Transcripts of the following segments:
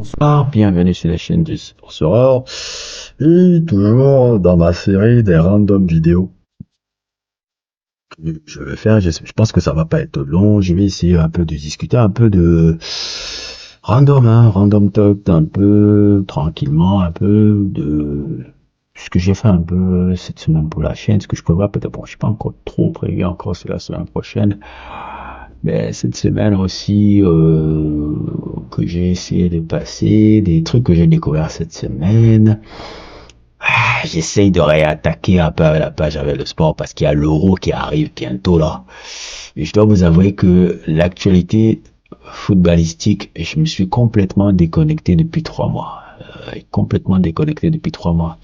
Bonsoir, bienvenue sur la chaîne du Sportsera et toujours dans ma série des random vidéos que je vais faire. Je pense que ça va pas être long. Je vais essayer un peu de discuter un peu de random, random talk, un peu tranquillement, un peu de ce que j'ai fait un peu cette semaine pour la chaîne, ce que je prévois peut-être. Bon, je suis pas encore trop prévu encore sur la semaine prochaine. Mais cette semaine aussi, que j'ai essayé de passer, des trucs que j'ai découvert cette semaine. J'essaye de réattaquer un peu la page avec le sport parce qu'il y a l'Euro qui arrive bientôt là. Et je dois vous avouer que l'actualité footballistique, je me suis complètement déconnecté depuis 3 mois. Complètement déconnecté depuis 3 mois.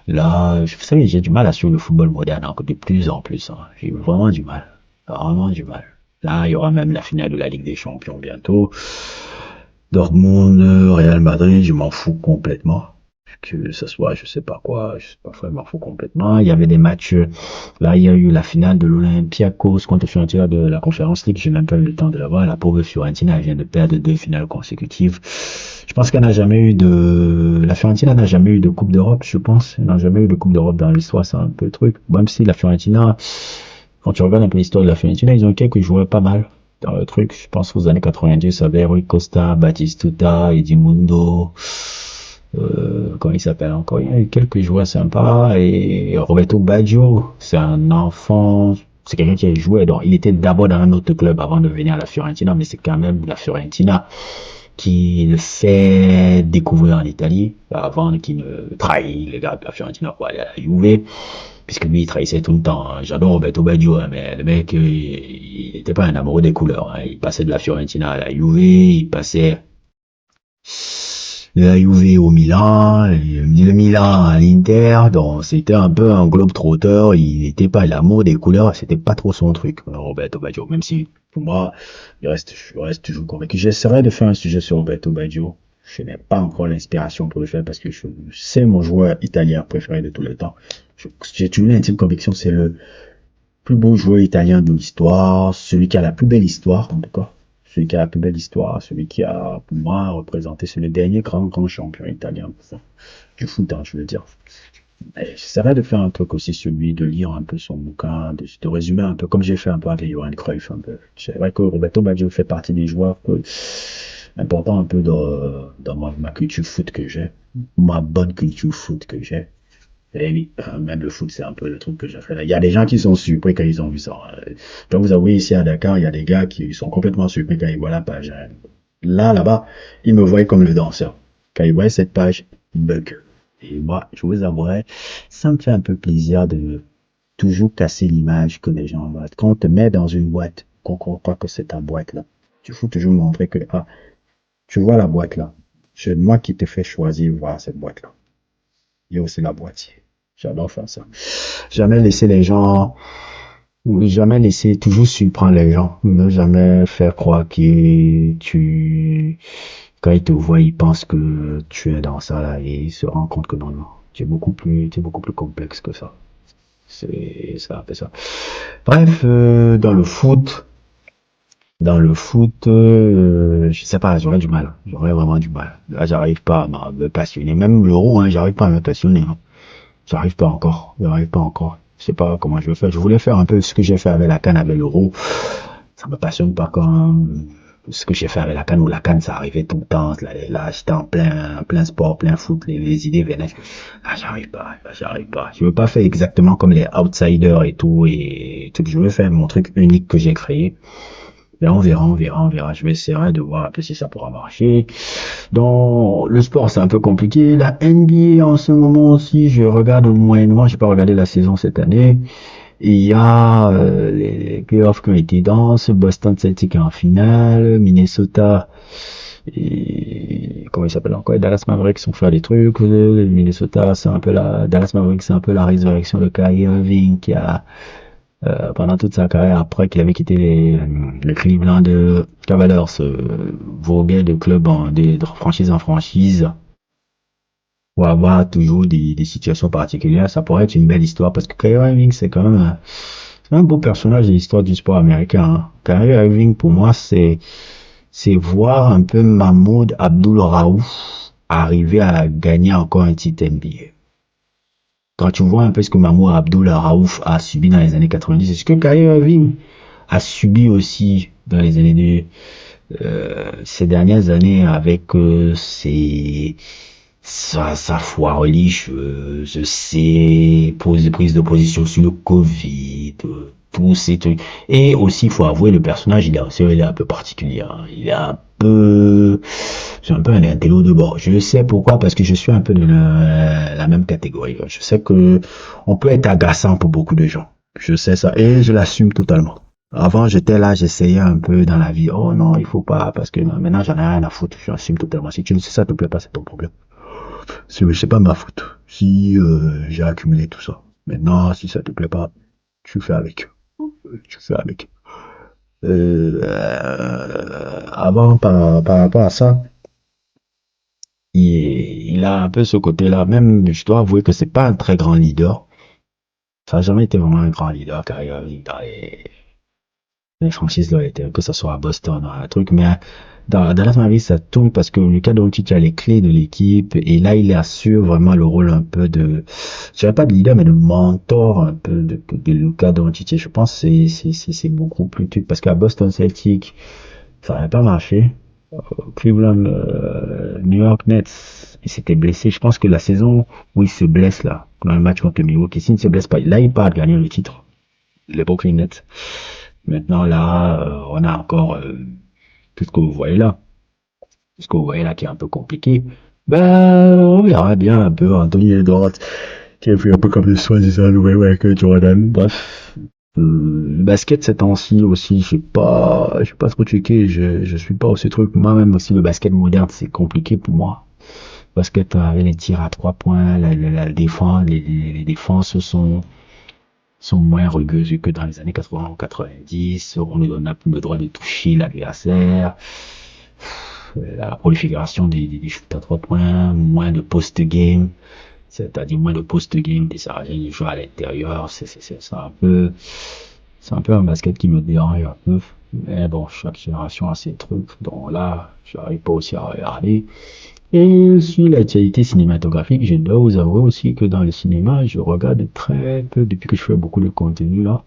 Là, vous savez, j'ai du mal à suivre le football moderne encore de plus en plus. J'ai vraiment du mal. Vraiment du mal. Là, il y aura même la finale de la Ligue des Champions bientôt. Dortmund, Real Madrid, je m'en fous complètement. Que ce soit, je sais pas quoi, je sais pas, je m'en fous complètement. Il y avait des matchs, là, il y a eu la finale de l'Olympiakos contre Fiorentina de la Conférence League, j'ai même pas eu le temps de la voir. La pauvre Fiorentina, elle vient de perdre 2 finales consécutives. Je pense qu'elle n'a jamais eu la Fiorentina n'a jamais eu de Coupe d'Europe, je pense. Elle n'a jamais eu de Coupe d'Europe dans l'histoire, c'est un peu le truc. Même si la Fiorentina, quand tu regardes un peu l'histoire de la Fiorentina, ils ont quelques joueurs pas mal dans le truc. Je pense aux années 90, ça avait Rui Costa, Batistuta, Edmundo, comment il s'appelle encore? Il y a eu quelques joueurs sympas et Roberto Baggio, c'est un enfant, c'est quelqu'un qui a joué. Donc, il était d'abord dans un autre club avant de venir à la Fiorentina, mais c'est quand même la Fiorentina qui le fait découvrir en Italie avant qu'il ne trahisse les gars de la Fiorentina pour aller à la Juve, puisque lui il trahissait tout le temps. J'adore Roberto Baggio, mais le mec il n'était pas un amoureux des couleurs. Il passait de la Fiorentina à la Juve, il passait de la Juve au Milan, le Milan à l'Inter, donc c'était un peu un globe-trotteur. Il n'était pas l'amour des couleurs, c'était pas trop son truc, Roberto Baggio, même si pour moi je reste toujours convaincu. J'essaierai de faire un sujet sur Roberto Baggio. Je n'ai pas encore l'inspiration pour le faire parce que c'est mon joueur italien préféré de tous les temps. J'ai une intime conviction, c'est le plus beau joueur italien de l'histoire, celui qui a la plus belle histoire, en tout cas. Celui qui a la plus belle histoire, celui qui a, pour moi, représenté, c'est le dernier grand champion italien du foot, je veux dire. J'essaierai de faire un truc aussi sur lui, de lire un peu son bouquin, de résumer un peu, comme j'ai fait un peu avec Johan Cruyff, un peu. C'est vrai que Roberto Baggio fait partie des joueurs importants un peu dans ma culture foot que j'ai, ma bonne culture foot que j'ai. Et oui, même le foot, c'est un peu le truc que j'ai fait. Il y a des gens qui sont surpris quand ils ont vu ça. Je dois vous avouer, ici à Dakar, il y a des gars qui sont complètement surpris quand ils voient la page. Là-bas, ils me voient comme le danseur. Quand ils voient cette page, ils bug. Et moi, je vous avouerai, ça me fait un peu plaisir de toujours casser l'image que les gens voient. Quand on te met dans une boîte, qu'on croit que c'est ta boîte là, tu faut toujours montrer que, tu vois la boîte là. C'est moi qui te fais choisir voir cette boîte là. Yo, c'est la boîte. J'adore faire ça. Jamais laisser les gens, jamais laisser, toujours surprendre les gens. Ne jamais faire croire que quand ils te voient, ils pensent que tu es dans ça là et ils se rendent compte que non, non. Tu es beaucoup plus complexe que ça. C'est un peu ça. Bref, je sais pas, j'aurais du mal. J'aurais vraiment du mal. Là, j'arrive pas à me passionner. Même l'euro, j'arrive pas à me passionner. J'arrive pas encore. J'arrive pas encore. Je sais pas comment je vais faire. Je voulais faire un peu ce que j'ai fait avec la canne, avec l'euro. Ça me passionne pas quand ce que j'ai fait avec la canne, ou la canne, ça arrivait tout le temps. Là, j'étais en plein sport, plein foot, les idées venaient. Là, j'arrive pas, là, j'arrive pas. Je veux pas faire exactement comme les outsiders et tout, je veux faire mon truc unique que j'ai créé. Mais on verra, on verra, on verra. Je vais essayer de voir un peu si ça pourra marcher. Dans le sport, c'est un peu compliqué. La NBA, en ce moment aussi, je regarde moyennement. J'ai pas regardé la saison cette année. Il y a les playoffs qui ont été denses. Boston Celtics en finale. Minnesota et comment il s'appelle encore? Dallas Mavericks ont fait des trucs. Minnesota, c'est un peu Dallas Mavericks, c'est un peu la résurrection de Kyrie Irving qui a pendant toute sa carrière, après qu'il avait quitté les Cleveland Cavaliers, voguait de club de franchise en franchise pour avoir toujours des situations particulières. Ça pourrait être une belle histoire parce que Kyrie Irving, c'est quand même c'est un beau personnage de l'histoire du sport américain. Kyrie Irving, pour moi, c'est c'est voir un peu Mahmoud Abdul Raouf arriver à gagner encore un titre NBA. Quand tu vois un peu ce que Mahmoud Abdul Raouf a subi dans les années 90, c'est ce que Kyrie Irving a subi aussi dans les années ces dernières années avec sa foireliche, je sais, prise de position sur le Covid, tous ces trucs. Et aussi, il faut avouer, le personnage, il est un peu particulier. Hein. Il est un peu, c'est un peu un intello de bord. Je sais pourquoi, parce que je suis un peu de la même catégorie. Je sais que on peut être agaçant pour beaucoup de gens. Je sais ça et je l'assume totalement. Avant, j'étais là, j'essayais un peu dans la vie. Oh non, il faut pas, parce que maintenant, j'en ai rien à foutre. J'assume totalement. Si tu ne sais ça te plaît pas, c'est ton problème. C'est pas ma faute. Si j'ai accumulé tout ça. Maintenant, si ça te plaît pas, tu fais avec. Tu fais avec. Avant, par rapport à ça, il a un peu ce côté-là. Même, je dois avouer que c'est pas un très grand leader. Ça n'a jamais été vraiment un grand leader, car dans les franchises là, que ce soit à Boston, un truc, mais dans Dallas Mavericks, ça tourne parce que Luka Doncic a les clés de l'équipe et là, il assure vraiment le rôle un peu de, je dirais pas de leader, mais de mentor un peu de Luka Doncic. Et je pense que c'est beaucoup plus truc parce qu'à Boston Celtics, ça n'avait pas marché. Cleveland, New York Nets, il s'était blessé. Je pense que la saison où il se blesse là, dans le match contre Milwaukee, s'il ne se blesse pas, là, il part de gagner le titre, les Brooklyn Nets. Maintenant, là, on a encore tout ce que vous voyez là. Tout ce que vous voyez là qui est un peu compliqué. Ben, on verra bien un peu Anthony Edwards, qui a fait un peu comme le soi-disant nouvel avec Jordan. Bref. Le basket ces temps-ci aussi, j'ai pas trop checké, je suis pas aussi truc. Moi-même aussi, le basket moderne, c'est compliqué pour moi. Basket avec les tirs à 3 points, la défense, les défenses sont moins rugueuses que dans les années 80 ou 90. On ne donne plus le droit de toucher l'adversaire. La prolifération des shoots à 3 points, moins de post-game, c'est-à-dire moins de post-game, des arrêts de joueurs à l'intérieur. C'est un peu un basket qui me dérange un peu. Mais bon, chaque génération a ses trucs. Donc là, j'arrive pas aussi à regarder. Et sur l'actualité cinématographique, je dois vous avouer aussi que dans le cinéma, je regarde très peu, depuis que je fais beaucoup de contenu là,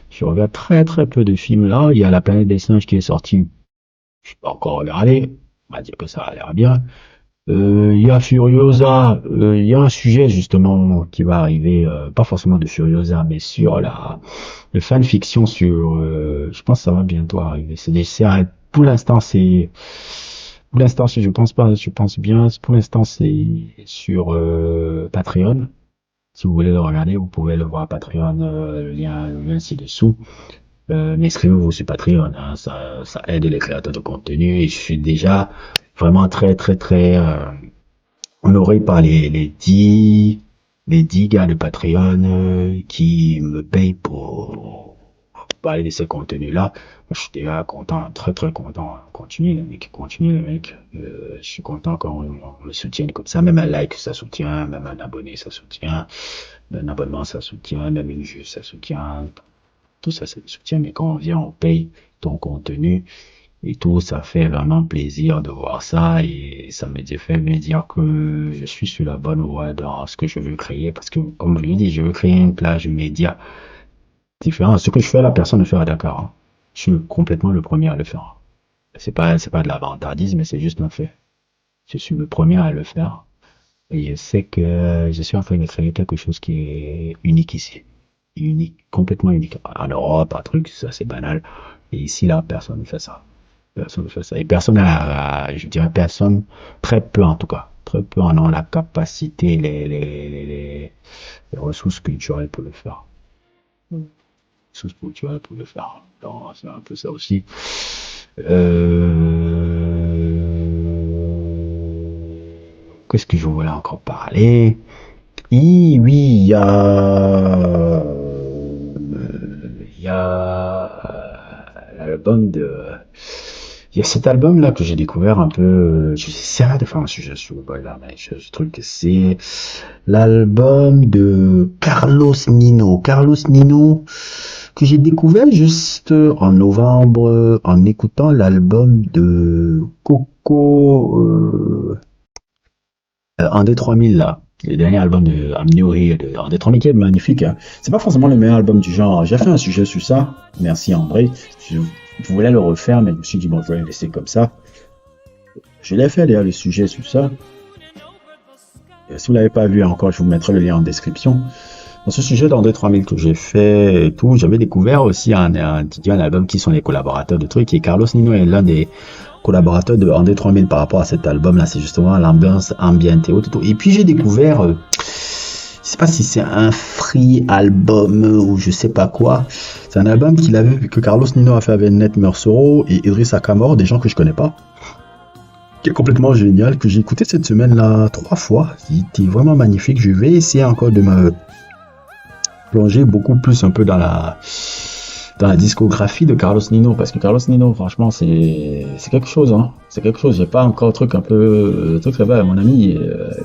je regarde très très peu de films là. Il y a La planète des singes qui est sortie, je peux encore regarder, on va dire que ça a l'air bien. Il y a Furiosa, il y a un sujet justement qui va arriver, pas forcément de Furiosa, mais sur le fanfiction sur, je pense que ça va bientôt arriver. Pour l'instant je pense pas, je pense bien, pour l'instant c'est sur Patreon. Si vous voulez le regarder, vous pouvez le voir à Patreon, le lien ci-dessous. Mais inscrivez-vous sur Patreon, hein, ça aide les créateurs de contenu et je suis déjà vraiment très très très honoré par les 10 gars de Patreon qui me payent pour parler de ces contenus-là. Je suis déjà content, très très content. Continue les mecs, continue les mecs. Je suis content quand on me soutienne comme ça. Même un like, ça soutient. Même un abonné, ça soutient. Un abonnement, ça soutient. Même une vue, ça soutient. Tout ça, ça soutient. Mais quand on vient, on paye ton contenu et tout, ça fait vraiment plaisir de voir ça et ça fait me dire que je suis sur la bonne voie dans ce que je veux créer parce que, comme je l'ai dit, je veux créer une plage média différente. Ce que je fais là, personne ne fait à Dakar. Hein. Je suis complètement le premier à le faire. C'est pas de la vantardise, mais c'est juste un fait. Je suis le premier à le faire et je sais que je suis en train de créer quelque chose qui est unique ici. Unique, complètement unique. En Europe, un truc, ça c'est banal. Et ici, là, personne ne fait ça. Personne ne fait ça. Et personne je dirais personne, très peu en tout cas, très peu en ont la capacité, les ressources culturelles pour le faire. Ressources culturelles pour le faire. Donc, c'est un peu ça aussi. Qu'est-ce que je voulais encore parler? Oui, il y a l'album de Il y a cet album-là que j'ai découvert un peu, j'essaierai de faire un sujet sur le boy là, mais ce truc, c'est l'album de Carlos Nino. Carlos Nino, que j'ai découvert juste en novembre, en écoutant l'album de Coco, André 3000 là. Le dernier album de I'm New Here de André 3000 qui est magnifique. Hein. C'est pas forcément le meilleur album du genre. J'ai fait un sujet sur ça. Merci André. Je voulais le refaire, mais je me suis dit, bon, je vais le laisser comme ça. Je l'ai fait d'ailleurs le sujet sur ça. Et si vous l'avez pas vu encore, je vous mettrai le lien en description. Dans ce sujet d'André 3000 que j'ai fait et tout, j'avais découvert aussi un album qui sont les collaborateurs de trucs. Et Carlos Nino est l'un des collaborateurs de André 3000 par rapport à cet album-là. C'est justement l'ambiance ambiante et autres. Et puis j'ai découvert, je sais pas si c'est un free album ou je sais pas quoi. C'est un album que Carlos Nino a fait avec Net Mersoro et Idriss Akamor, des gens que je connais pas. Qui est complètement génial, que j'ai écouté cette semaine-là 3 fois. Il était vraiment magnifique. Je vais essayer encore de me plonger beaucoup plus un peu dans la discographie de Carlos Nino, parce que Carlos Nino, franchement, c'est quelque chose, hein. C'est quelque chose. J'ai pas encore truc un peu, truc là-bas. Mon ami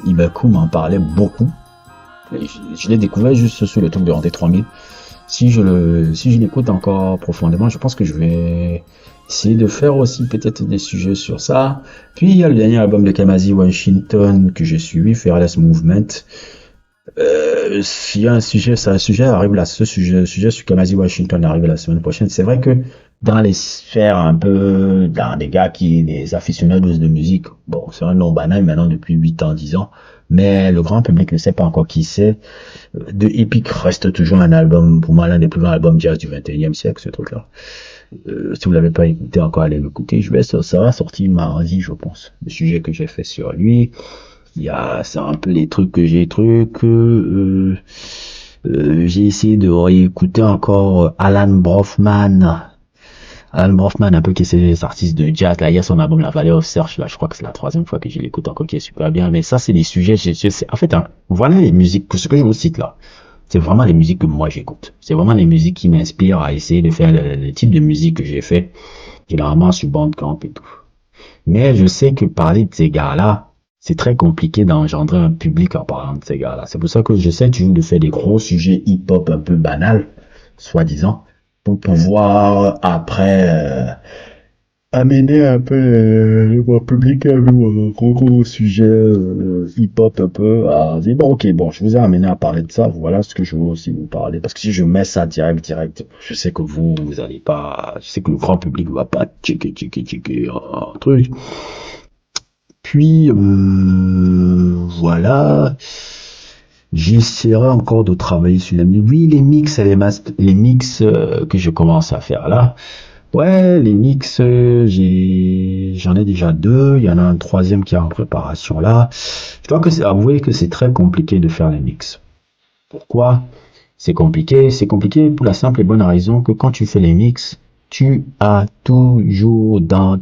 Ibaku m'en parlait beaucoup. Je l'ai découvert juste sur le truc de André 3000. Si je l'écoute encore profondément, je pense que je vais essayer de faire aussi peut-être des sujets sur ça. Puis il y a le dernier album de Kamasi Washington que j'ai suivi, Fearless Movement. S'il y a un sujet, ce sujet sur Kamasi Washington arrive la semaine prochaine. C'est vrai que dans les sphères un peu, dans des gars des aficionados de musique, bon, c'est un nom banal maintenant depuis 8 ans, 10 ans, mais le grand public ne sait pas encore qui c'est. De Epic reste toujours un album, pour moi, l'un des plus grands albums jazz du 21e siècle, ce truc-là. Si vous l'avez pas écouté encore, allez l'écouter. Ça va sortir mardi, je pense. Le sujet que j'ai fait sur lui. C'est un peu les trucs que j'ai essayé de réécouter encore Alan Brofman, un peu qui est des artistes de jazz. Là, il y a son album La Valley of Search. Là, je crois que c'est la 3e fois que je l'écoute encore, qui est super bien. Mais ça, c'est des sujets. En fait, hein, voilà les musiques. Ce que je vous cite là, c'est vraiment les musiques que moi j'écoute. C'est vraiment les musiques qui m'inspirent à essayer de faire le type de musique que j'ai fait, généralement sur Bandcamp et tout. Mais je sais que parler de ces gars-là, c'est très compliqué d'engendrer un public en parlant de ces gars-là. C'est pour ça que j'essaie toujours de faire des gros sujets hip-hop un peu banals, soi-disant, pour pouvoir après amener un peu le grand public à un gros sujet hip-hop un peu à dire bon ok bon je vous ai amené à parler de ça, voilà ce que je veux aussi vous parler, parce que si je mets ça direct, je sais que vous allez pas, je sais que le grand public va pas checker un truc. Puis voilà, j'essaierai encore de travailler sur les mix et les mix que je commence à faire là. Ouais, les mix, j'en ai déjà 2. Il y en a un 3e qui est en préparation là. Je dois avouer que c'est très compliqué de faire les mix. Pourquoi? C'est compliqué. C'est compliqué pour la simple et bonne raison que quand tu fais les mix, tu as toujours dans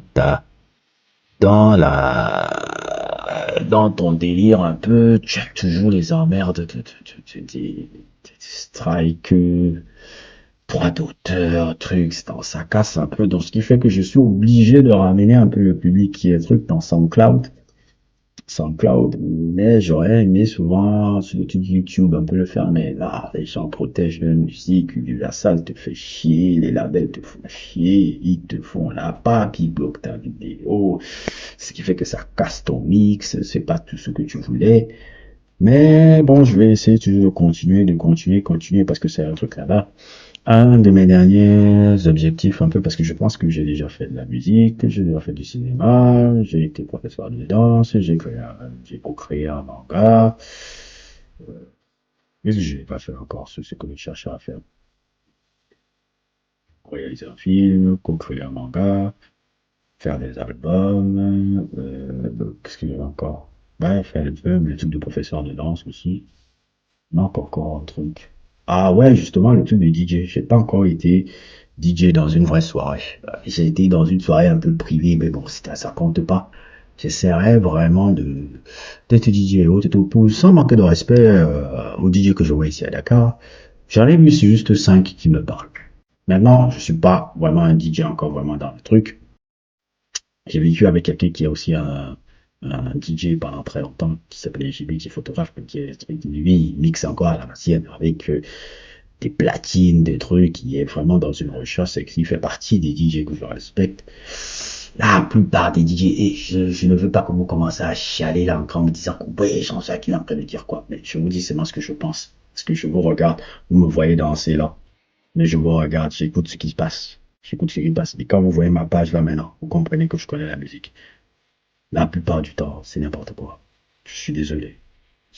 ton délire un peu, tu as toujours les emmerdes des strikes, droit d'auteur, trucs, ça casse un peu. Donc, ce qui fait que je suis obligé de ramener un peu le public qui est truc dans SoundCloud, mais j'aurais aimé souvent sur le truc YouTube un peu le faire, mais là, les gens protègent la musique, Universal te fait chier, les labels te font chier, ils te font la pape, ils bloquent ta vidéo, ce qui fait que ça casse ton mix, c'est pas tout ce que tu voulais. Mais bon, je vais essayer toujours de continuer, parce que c'est un truc là-bas. Un de mes derniers objectifs, un peu, parce que je pense que j'ai déjà fait de la musique, j'ai déjà fait du cinéma, j'ai été professeur de danse, j'ai co-créé un manga. Qu'est-ce que j'ai pas fait encore? C'est ce que je cherchais à faire. Réaliser un film, co-créer un manga, faire des albums, qu'est-ce qu'il y a encore? Ouais, faire le truc de professeur de danse aussi. Manque encore un truc. Ah ouais, justement, le truc de DJ. J'ai pas encore été DJ dans une vraie soirée. J'ai été dans une soirée un peu privée, mais bon, ça compte pas. J'essaierai vraiment d'être DJ et autres et tout, sans manquer de respect aux DJ que je vois ici à Dakar. J'en ai vu, c'est juste 5 qui me parlent. Maintenant, je suis pas vraiment un DJ encore vraiment dans le truc. J'ai vécu avec quelqu'un qui est aussi un DJ pendant très longtemps, qui s'appelait JB, qui est photographe, lui, il mixe encore à l'ancienne avec des platines, des trucs, qui est vraiment dans une recherche, et qui fait partie des DJ que je respecte. La plupart des DJ, et je ne veux pas que vous commencez à chialer là encore en me disant que ouais, Jean-Jacques il est en train de dire quoi. Mais je vous dis seulement ce que je pense. Parce que je vous regarde, vous me voyez danser là. Mais je vous regarde, j'écoute ce qui se passe. J'écoute ce qui se passe. Et quand vous voyez ma page là maintenant, vous comprenez que je connais la musique. La plupart du temps, c'est n'importe quoi. Je suis désolé.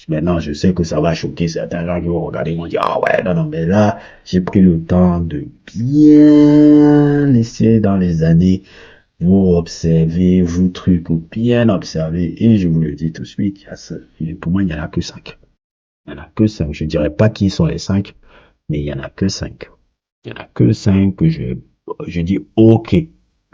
Maintenant, je sais que ça va choquer certains gens qui vont regarder et vont dire, ah ouais, non, non, mais là, j'ai pris le temps de bien laisser dans les années vous observer, vous trucs, bien observer. Et je vous le dis tout de suite, pour moi, il n'y en a que 5. Il n'y en a que 5. Je ne dirais pas qui sont les 5, mais il n'y en a que 5. Il n'y en a que 5 que je dis OK.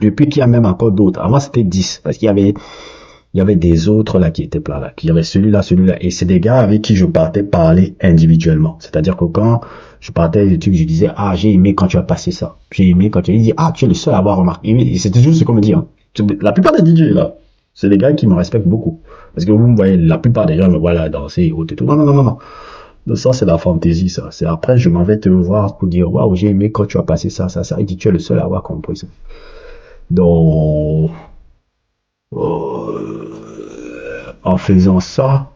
Depuis qu'il y a même encore d'autres. Avant, c'était 10. Parce qu'il y avait des autres là qui étaient là. Il y avait celui-là, celui-là. Et c'est des gars avec qui je partais parler individuellement. C'est-à-dire que quand je partais des trucs, je disais, ah, j'ai aimé quand tu as passé ça. J'ai aimé quand tu as dit, ah, tu es le seul à avoir remarqué. Et c'était juste ce qu'on me dit. Hein. La plupart des DJ là, c'est des gars qui me respectent beaucoup. Parce que vous me voyez, la plupart des gens me voient là danser et autres et tout. Non, non, non, non, non. Ça, c'est la fantaisie, ça. C'est après, je m'en vais te voir pour dire, waouh, j'ai aimé quand tu as passé ça, ça, ça. Il dit, tu es le seul à avoir compris ça. Donc, en faisant ça,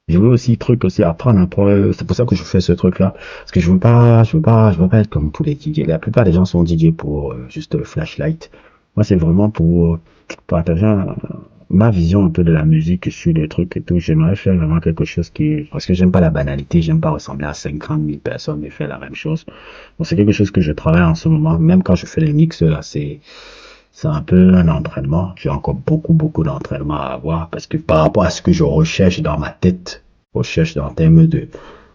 je veux aussi truc aussi apprendre un peu. C'est pour ça que je fais ce truc-là. Parce que je veux pas être comme tous les DJ. La plupart des gens sont DJ pour juste le flashlight. Moi, c'est vraiment pour partager ma vision un peu de la musique sur les trucs et tout. J'aimerais faire vraiment quelque chose parce que j'aime pas la banalité. J'aime pas ressembler à 50 000 personnes et faire la même chose. Donc, c'est quelque chose que je travaille en ce moment. Même quand je fais les mix, là, c'est un peu un entraînement. J'ai encore beaucoup, beaucoup d'entraînement à avoir parce que par rapport à ce que je recherche dans ma tête, recherche en termes de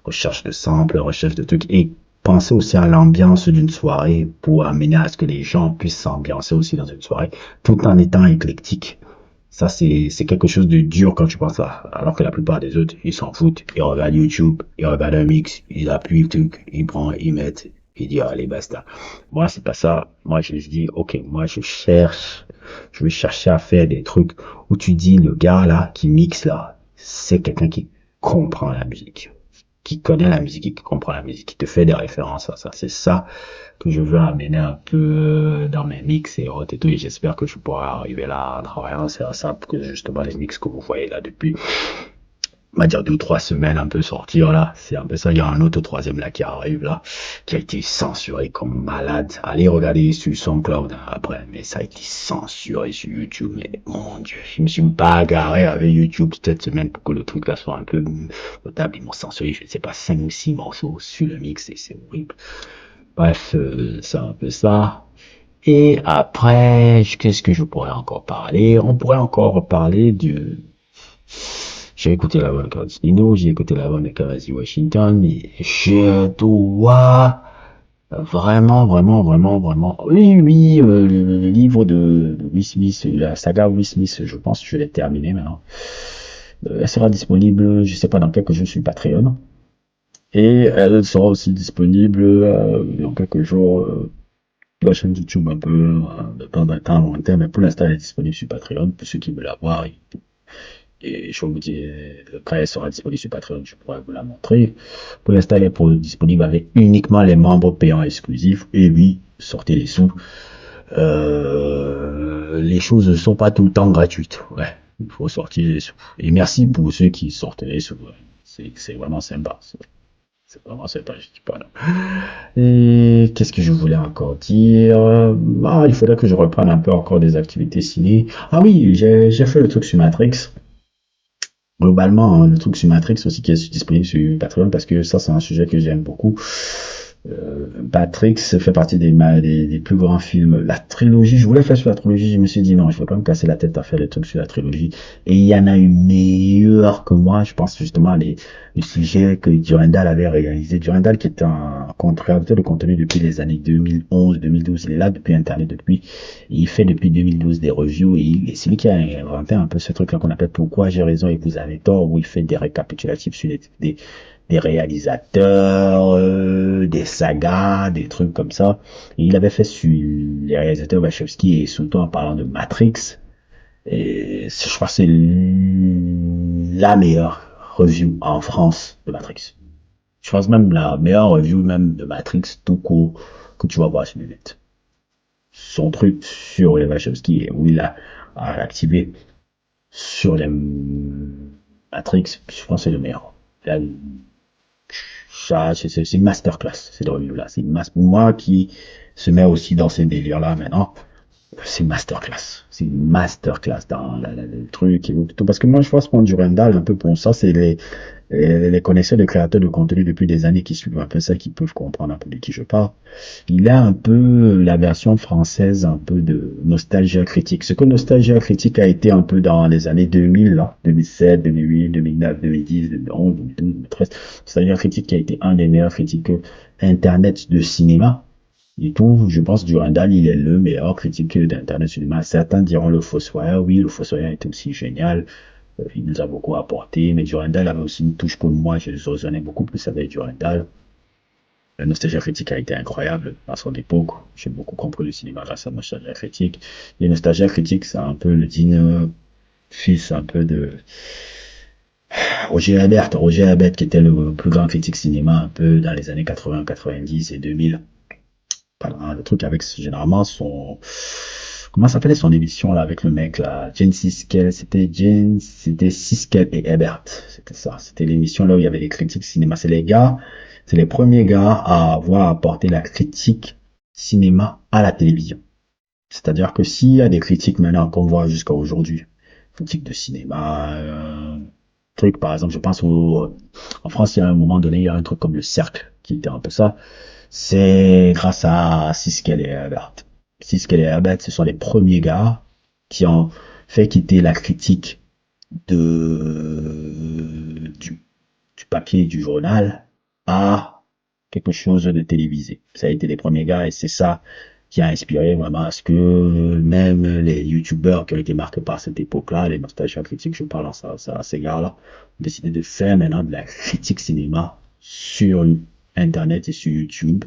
recherche de samples, recherche de trucs et penser aussi à l'ambiance d'une soirée pour amener à ce que les gens puissent s'ambiancer aussi dans une soirée tout en étant éclectique. Ça, c'est quelque chose de dur quand tu penses à, alors que la plupart des autres, ils s'en foutent. Ils regardent YouTube, ils regardent un mix, ils appuient le truc, ils prennent, ils mettent, ils disent, allez, basta. Moi, c'est pas ça. Moi, je dis, ok, moi, je vais chercher à faire des trucs où tu dis, le gars, là, qui mixe, là, c'est quelqu'un qui comprend la musique, qui connaît la musique, qui comprend la musique, qui te fait des références à ça. C'est ça que je veux amener un peu dans mes mix et autres et tout. Et j'espère que je pourrai arriver là en travaillant sur ça pour que justement les mix que vous voyez là depuis, on va dire 2 ou 3 semaines un peu sortir là. C'est un peu ça. Il y a un autre troisième là qui arrive là, qui a été censuré comme malade. Allez regarder sur SoundCloud après, mais ça a été censuré sur YouTube. Mais mon Dieu, je me suis bagarré avec YouTube cette semaine pour que le truc là soit un peu notable. Ils m'ont censuré, je ne sais pas, 5 ou 6 morceaux sur le mix et c'est horrible. Bref, c'est un peu ça. Et après, qu'est-ce que je pourrais encore parler? On pourrait encore parler j'ai écouté l'album de Cardino, j'ai écouté l'album de Kamasi Washington, mais je dois vraiment, vraiment, vraiment, vraiment. Oui, oui, le livre de Will Smith, la saga Will Smith, je pense que je l'ai terminé maintenant. Elle sera disponible, je sais pas dans quelques jours sur Patreon. Et elle sera aussi disponible dans quelques jours la chaîne YouTube un peu de temps en temps lointain, mais pour l'instant elle est disponible sur Patreon pour ceux qui veulent la voir. Et je vous dis, quand elle sera disponible sur Patreon, je pourrai vous la montrer. Pour l'instant, elle est disponible avec uniquement les membres payants exclusifs. Et oui, sortez les sous. Les choses ne sont pas tout le temps gratuites. Ouais, il faut sortir les sous. Et merci pour ceux qui sortent les sous. Ouais. C'est vraiment sympa. C'est vraiment sympa, je dis pas non. Et qu'est-ce que je voulais encore dire? Ah, il faudrait que je reprenne un peu encore des activités ciné. Ah oui, j'ai fait le truc sur Matrix. Globalement, hein, le truc sur Matrix aussi qui est disponible sur Patreon parce que ça, c'est un sujet que j'aime beaucoup. Matrix fait partie des plus grands films. La trilogie, je voulais faire sur la trilogie, je me suis dit non, je ne vais pas me casser la tête à faire des trucs sur la trilogie. Et il y en a une meilleure que moi, je pense justement les sujets que Durandal avait réalisé. Durandal qui est un créateur de contenu depuis les années 2011, 2012, il est là depuis Internet depuis. Il fait depuis 2012 des reviews et c'est lui qui a inventé un peu ce truc-là qu'on appelle Pourquoi j'ai raison et vous avez tort, où il fait des récapitulatifs sur des réalisateurs, des sagas, des trucs comme ça. Et il avait fait sur les réalisateurs Wachowski et surtout en parlant de Matrix. Et je crois que c'est la meilleure review en France de Matrix. Je pense même la meilleure review même de Matrix tout court que tu vas voir sur le net. Son truc sur les Wachowski où il a activé sur les Matrix, je pense que c'est le meilleur. Là, ça, c'est une masterclass, cette review-là. C'est une pour moi qui se met aussi dans ces délires-là maintenant. C'est une masterclass. C'est une masterclass dans le truc et tout. Parce que moi, je pense qu'on Durandal, un peu pour ça, c'est les connaisseurs, les créateurs de contenu depuis des années qui suivent un peu ça, qui peuvent comprendre un peu de qui je parle. Il a un peu la version française, un peu de Nostalgia Critique. Ce que Nostalgia Critique a été un peu dans les années 2000, là, 2007, 2008, 2009, 2010, 2011, 2012, 2013. Nostalgia Critique qui a été un des meilleurs critiques internet de cinéma. Et tout, je pense Durandal, il est le meilleur critique d'internet cinéma. Certains diront le Fossoyeur. Oui, le Fossoyeur était aussi génial. Il nous a beaucoup apporté, mais Durandal avait aussi une touche pour moi. Je résonnais beaucoup plus avec Durandal. La nostalgie critique a été incroyable à son époque. J'ai beaucoup compris le cinéma grâce à la nostalgie critique. Et nostalgie critique, c'est un peu le digne fils un peu de Roger Ebert. Roger Ebert qui était le plus grand critique cinéma un peu dans les années 80, 90 et 2000. Voilà, le truc avec généralement son comment s'appelait son émission là avec le mec là, c'était Siskel et Ebert, c'était ça, c'était l'émission là où il y avait les critiques cinéma, c'est les premiers gars à avoir apporté la critique cinéma à la télévision. C'est-à-dire que s'il y a des critiques maintenant qu'on voit jusqu'à aujourd'hui, critiques de cinéma, truc par exemple, je pense en France il y a un moment donné il y a un truc comme le Cercle qui était un peu ça. C'est grâce à Siskel et Herbert. Siskel et Herbert, ce sont les premiers gars qui ont fait quitter la critique du papier du journal à quelque chose de télévisé. Ça a été les premiers gars et c'est ça qui a inspiré vraiment à ce que même les youtubeurs qui ont été marqués par cette époque-là, les nostalgiques critiques, je parle à ces gars-là, ont décidé de faire maintenant de la critique cinéma sur Internet et sur YouTube.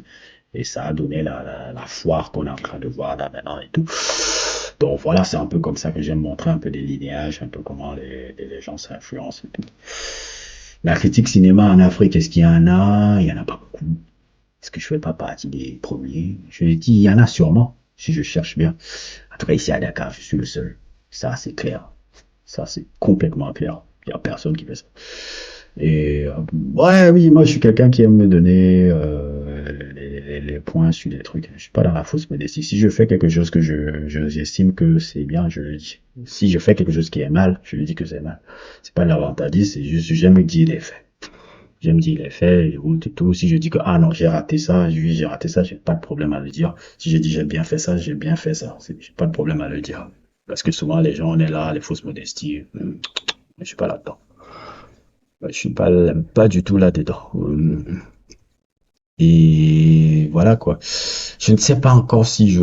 Et ça a donné la foire qu'on est en train de voir là maintenant et tout. Donc voilà, c'est un peu comme ça que j'aime montrer un peu des linéages, un peu comment les gens s'influencent et tout. La critique cinéma en Afrique, est-ce qu'il y en a? Il y en a pas beaucoup. Est-ce que je fais pas partie des premiers? Je dis, il y en a sûrement, si je cherche bien. En tout cas, ici à Dakar, je suis le seul. Ça, c'est clair. Ça, c'est complètement clair. Il n'y a personne qui fait ça. Et ouais, oui, moi, je suis quelqu'un qui aime me donner les points sur des trucs. Je suis pas dans la fausse modestie. Si je fais quelque chose que j'estime que c'est bien, je le dis. Si je fais quelque chose qui est mal, je le dis que c'est mal. C'est pas de l'avantagisme, c'est juste j'aime dire les faits. J'aime dire les faits, et tout. Si je dis que, ah non, j'ai raté ça, j'ai raté ça, j'ai pas de problème à le dire. Si je dis j'ai bien fait ça, j'ai bien fait ça. J'ai pas de problème à le dire. Parce que souvent, les gens, on est là, les fausses modesties. Je suis pas là-dedans. Je suis pas du tout là-dedans. Et voilà, quoi. Je ne sais pas encore si je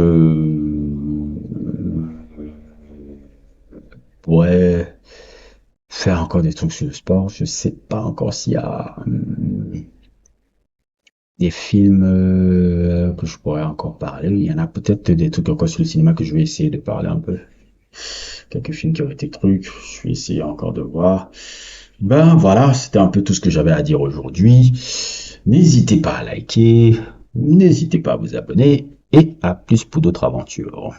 pourrais faire encore des trucs sur le sport. Je sais pas encore s'il y a des films que je pourrais encore parler. Il y en a peut-être des trucs encore sur le cinéma que je vais essayer de parler un peu. Quelques films qui auraient été trucs, je vais essayer encore de voir. Ben voilà, c'était un peu tout ce que j'avais à dire aujourd'hui. N'hésitez pas à liker, n'hésitez pas à vous abonner et à plus pour d'autres aventures.